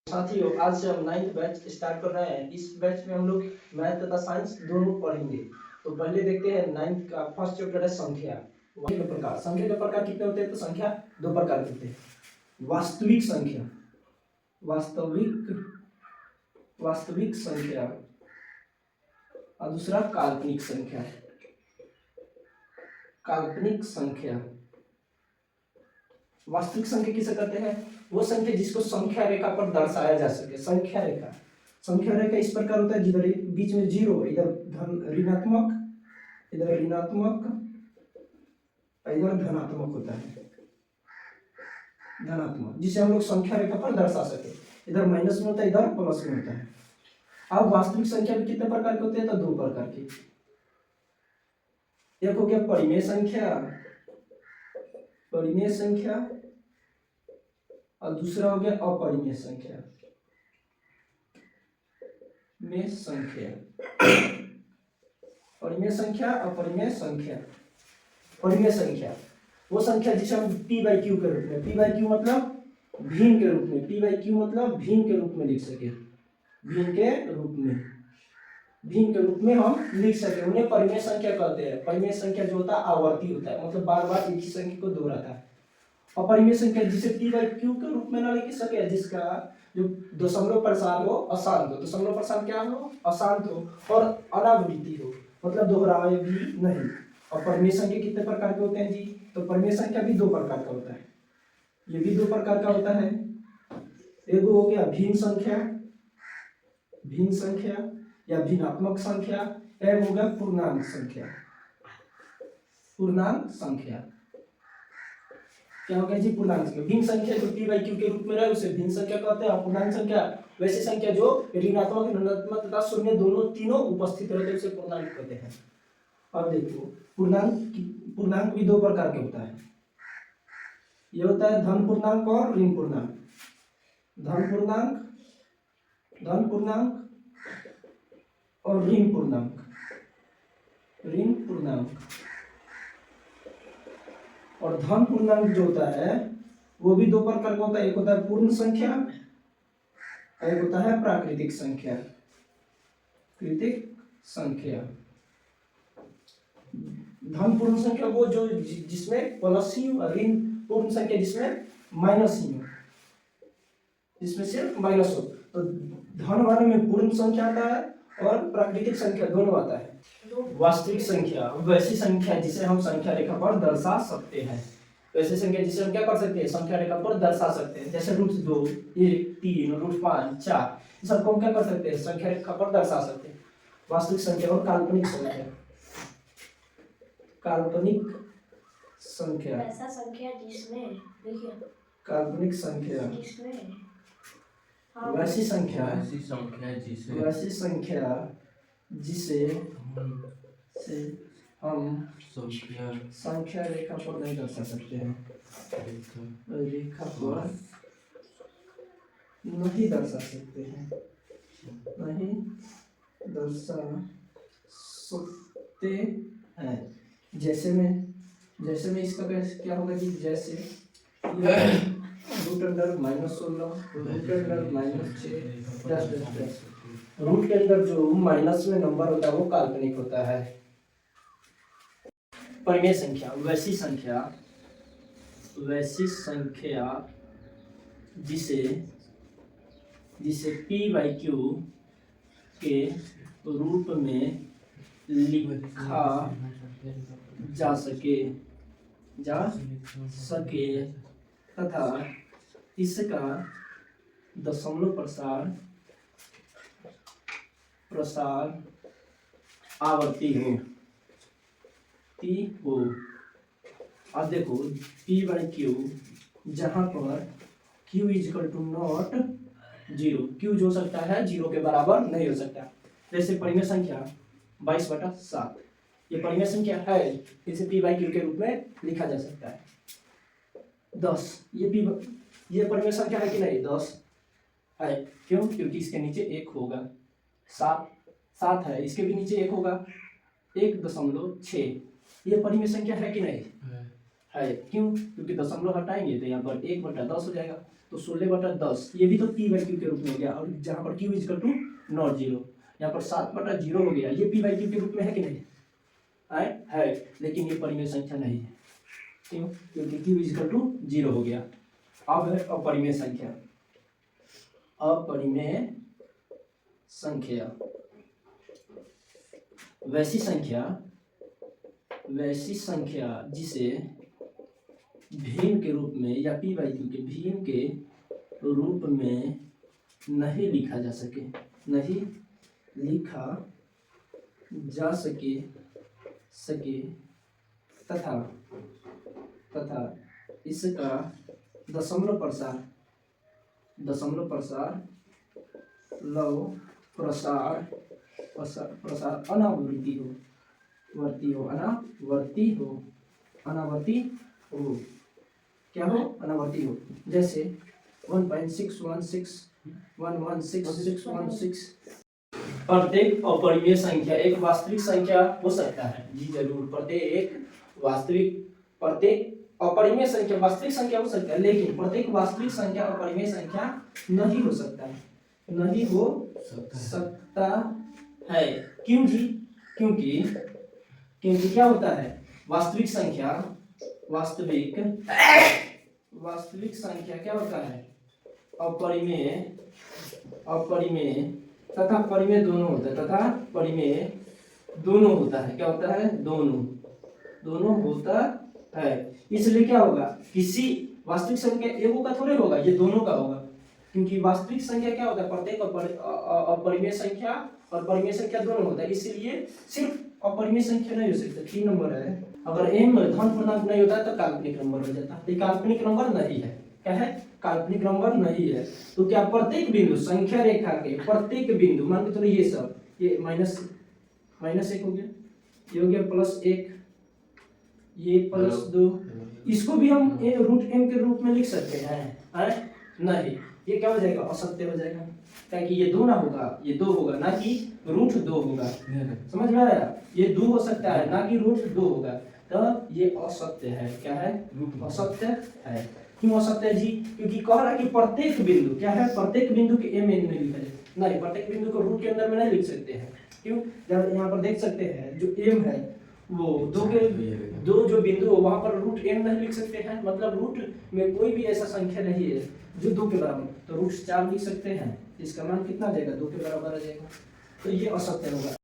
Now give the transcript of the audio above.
साथियों, आज से हम 9th बैच स्टार्ट कर रहे हैं। इस बैच में हम लोग मैथ तथा साइंस दोनों पढ़ेंगे। तो पहले देखते हैं 9th का फर्स्ट चैप्टर है संख्या। के प्रकार, संख्या के प्रकार कितने होते हैं? तो संख्या दो प्रकार के होते हैं, वास्तविक संख्या, वास्तविक संख्या और दूसरा काल्पनिक संख्या। काल्पनिक संख्या, वास्तविक संख्या किसे कहते हैं? वो संख्या जिसको संख्या रेखा पर दर्शाया जा सके। संख्या रेखा इस प्रकार होता है, जिधर बीच में जीरो, इधर ऋणात्मक, इधर ऋणात्मक, इधर धनात्मक होता है, धनात्मक, जिसे हम लोग संख्या रेखा पर दर्शा सके। इधर माइनस में होता है, इधर प्लस में होता है। अब वास्तविक संख्या भी कितने प्रकार के होते हैं? तो दो प्रकार के। एक हो गया परिमेय संख्या और दूसरा हो गया अपरिमेय संख्या। परिमेय संख्या, अपरिमेय संख्या। परिमेय संख्या वो संख्या जिसे हम p/q के रूप में, p/q मतलब भीम के रूप में, p/q मतलब भीम के रूप में लिख सके, भीम के रूप में हम लिख सके, उन्हें परिमेय संख्या कहते हैं। परिमेय संख्या जो होता है आवर्ती होता है, मतलब बार बार एक ही संख्या को दोहराता है। अपरिमेय संख्या जिसे p/q के रूप में ना लिख सके, जिसका जो दशमलव प्रसार हो अशांत हो। दशमलव प्रसार क्या हो? अशांत हो और अनावृत्ति हो, मतलब दोहराए भी नहीं। और परिमेय संख्या कितने प्रकार के होते हैं जी? तो परिमेय संख्या भी दो प्रकार का होता है, ये भी दो प्रकार का होता है। एक हो गया भिन्न संख्या या भिन्नात्मक संख्या, एक हो गया पूर्णांक संख्या। क्या हो गया जी? पूर्णांक संख्या। भिन्न संख्या जो p/q के रूप में रहे उसे भिन्न संख्या कहते हैं। पूर्णांक संख्या वैसी संख्या जो ऋणात्मक, ऋणात्मक तथा शून्य तीनों उपस्थित रहते हैं, उसे पूर्णांक कहते हैं। अब देखो, पूर्णांक भी दो प्रकार के होता है। ये होता है धन पूर्णांक और ऋण पूर्णांक। धन पूर्णांक और ऋण पूर्णांक। और धन पूर्णांक जो होता है वो भी दो प्रकार का होता है, एक होता है पूर्ण संख्या, एक होता है प्राकृतिक संख्या। धन पूर्ण संख्या वो जो जिसमें प्लस ही हो, ऋण पूर्ण संख्या जिसमें माइनस ही हो, जिसमें सिर्फ माइनस हो। तो धन वाले में पूर्ण संख्या आता है और प्राकृतिक संख्या दोनों आता है। वास्तविक संख्या वैसी संख्या जिसे हम संख्या रेखा पर दर्शा सकते हैं। वैसी संख्या जिसे हम क्या कर सकते हैं? संख्या रेखा पर दर्शा सकते हैं। जैसे √2, 1, 3, √5, 4, ये सबको हम क्या कर सकते हैं? संख्या रेखा पर दर्शा सकते हैं। वास्तविक संख्या और काल्पनिक संख्या। काल्पनिक संख्या ऐसा संख्या जिसमें, देखिए, काल्पनिक संख्या जिसमें वैसी संख्या जिसे हम संख्या रेखा पर नहीं दर्शा सकते हैं, रेखा पर नहीं दर्शा सकते हैं, नहीं दर्शा सकते हैं। जैसे में इसका क्या होगा जी? जैसे root under -16, root under -6, root के अंदर जो माइनस में नंबर होता है वो काल्पनिक होता है। परिमेय संख्या वैसी संख्या जिसे p/q के रूप में लिखा जा सके तथा इसका दशमलव प्रसार आवर्ती हो। अब देखो p/q जहां पर q = जीरो, q जो सकता है जीरो के बराबर नहीं हो सकता। जैसे परिमेय संख्या 22/7, ये परिमेय संख्या है, इसे p/q के रूप में लिखा जा सकता है। 10, ये परिमेय संख्या है कि नहीं? 10 है, क्यों? क्योंकि इसके नीचे 1 होगा। 7 है, इसके भी नीचे 1 होगा, 1.6। ये परिमेय संख्या है कि नहीं? है, क्यों? क्योंकि दशमलव हटाएंगे तो यहाँ पर 1/10 हो जाएगा। तो 16/10 ये भी तो पी बाई क्यू के रूप में हो गया, और जहाँ पर q is to not zero, यहाँ पर 7/0 हो गया, ये पी बाई क्यू के रूप में है कि नहीं है, लेकिन ये परिमेय संख्या नहीं है, क्यों? क्योंकि क्यू इज टू 0 हो गया। अब है अपरिमेय संख्या। अपरिमेय संख्या वैसी संख्या जिसे भिन्न के रूप में या पी बाई क्यू के भिन्न के रूप में नहीं लिखा जा सके, नहीं लिखा जा सके तथा इसका दशमलव प्रसार अनावर्ती हो, जैसे 1.616 प्रत्येक अपरिमेय संख्या एक वास्तविक संख्या हो सकता है, जी जरूर, प्रत्येक अपरिमेय संख्या वास्तविक संख्या हो सकता है, लेकिन प्रत्येक वास्तविक संख्या अपरिमेय संख्या नहीं हो सकता है। क्यों जी? क्योंकि क्या होता है, वास्तविक संख्या क्या होता है, अपरिमेय तथा परिमेय दोनों होता है, क्या होता है, दोनों होता है। इसलिए क्या होगा, किसी वास्तविक संख्या एगो का थोड़े होगा, ये दोनों का होगा, क्योंकि वास्तविक संख्या क्या होता है, प्रत्येक अपरिमेय संख्या और परिमेय संख्या दोनों होता है, इसलिए सिर्फ अपरिमेय संख्या नहीं हो सकता। 3 नंबर है, अगर m धन पूर्णांक नहीं होता तो काल्पनिक नंबर हो जाता है, काल्पनिक नंबर नहीं है, क्या है, काल्पनिक नंबर नहीं है। तो क्या प्रत्येक बिंदु संख्या रेखा के प्रत्येक बिंदु, मान के चलो ये सब, ये -1 हो गया, ये हो गया +1, ये +2, इसको भी हम √m के रूप में लिख सकते हैं, नहीं, ये क्या हो जाएगा, असत्य हो जाएगा, ताकि ये 2 ना होगा, ये 2 होगा, ना कि √2 होगा, समझ में आया, ये 2 हो सकता है, ना कि √2 होगा, तो ये असत्य है, क्या है, असत्य है। क्यों असत्य है जी? क्योंकि कह रहा है कि प्रत्येक बिंदु क्या है, प्रत्येक बिंदु के m में लिखा जाए, नहीं, प्रत्येक बिंदु को रूट के अंदर में नहीं लिख सकते हैं, क्यों? जब यहाँ पर देख सकते हैं जो m है वो दो जो बिंदु वहां पर √m नहीं लिख सकते हैं, मतलब रूट में कोई भी ऐसा संख्या नहीं है जो 2 के बराबर, तो √4 लिख सकते हैं, इसका मान कितना आ जाएगा, 2 के बराबर आ जाएगा, तो ये असत्य होगा।